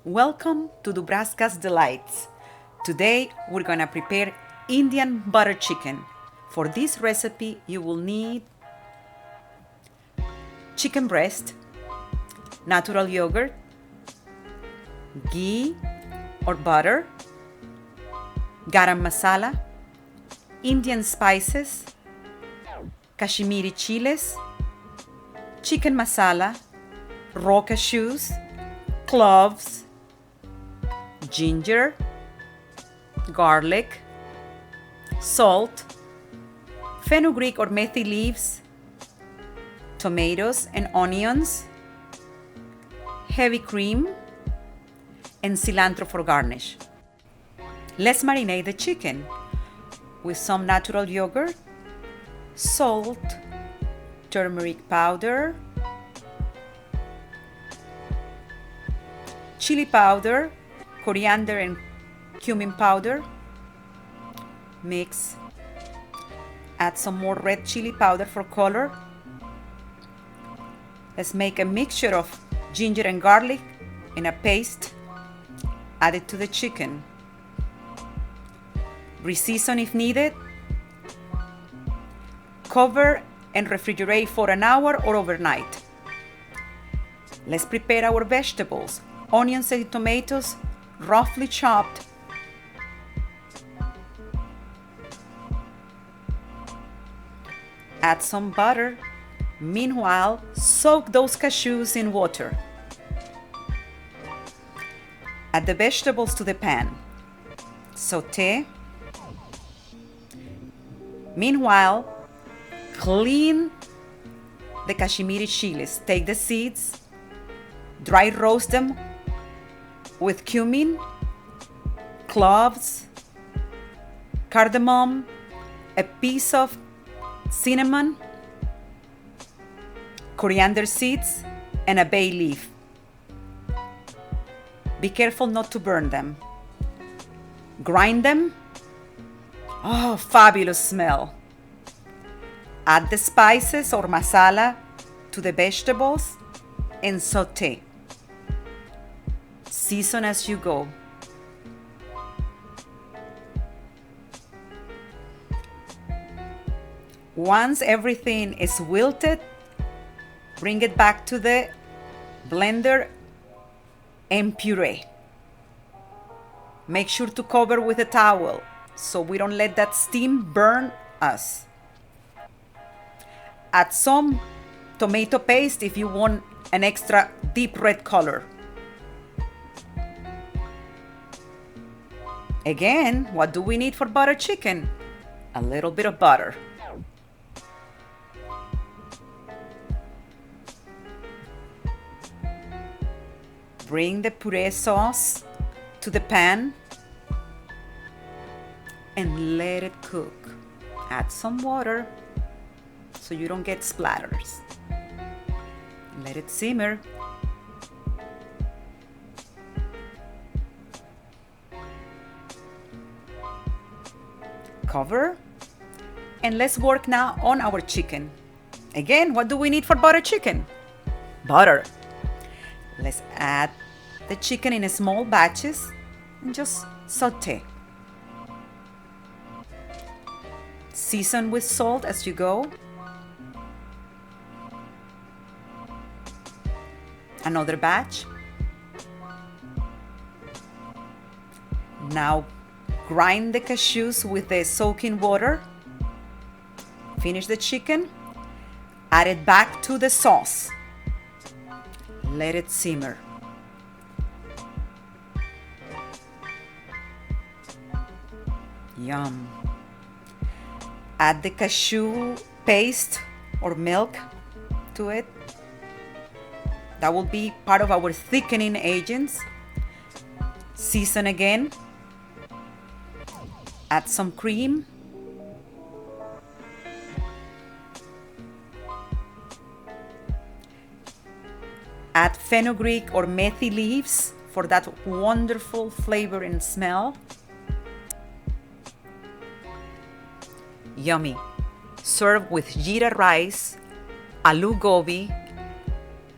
Welcome to Dubraska's Delights. Today we're gonna prepare Indian butter chicken. For this recipe you will need chicken breast, natural yogurt, ghee or butter, garam masala, Indian spices, Kashmiri chiles, chicken masala, raw cashews, cloves, ginger, garlic, salt, fenugreek or methi leaves, tomatoes and onions, heavy cream, and cilantro for garnish. Let's marinate the chicken with some natural yogurt, salt, turmeric powder, chili powder, coriander and cumin powder. Mix. Add some more red chili powder for color. Let's make a mixture of ginger and garlic in a paste. Add it to the chicken. Reseason if needed. Cover and refrigerate for an hour or overnight. Let's prepare our vegetables. Onions and tomatoes, roughly chopped. Add some butter. Meanwhile, soak those cashews in water. Add the vegetables to the pan. Saute. Meanwhile, clean the Kashmiri chiles. Take the seeds, dry roast them with cumin, cloves, cardamom, a piece of cinnamon, coriander seeds, and a bay leaf. Be careful not to burn them. Grind them. Oh, fabulous smell. Add the spices or masala to the vegetables and saute. Season as you go. Once everything is wilted, bring it back to the blender and puree. Make sure to cover with a towel so we don't let that steam burn us. Add some tomato paste if you want an extra deep red color. Again, what do we need for butter chicken? A little bit of butter. Bring the puree sauce to the pan and let it cook. Add some water so you don't get splatters. Let it simmer. Cover, and let's work now on our chicken. Again, what do we need for butter chicken? Butter. Let's add the chicken in small batches and just saute. Season with salt as you go. Another batch. Now grind the cashews with the soaking water. Finish the chicken. Add it back to the sauce. Let it simmer. Yum. Add the cashew paste or milk to it. That will be part of our thickening agents. Season again. Add some cream. Add fenugreek or methi leaves for that wonderful flavor and smell. Yummy. Serve with jeera rice, aloo gobi,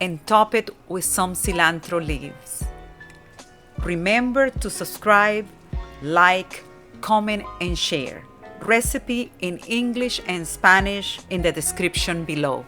and top it with some cilantro leaves. Remember to subscribe, like, comment, and share. Recipe in English and Spanish in the description below.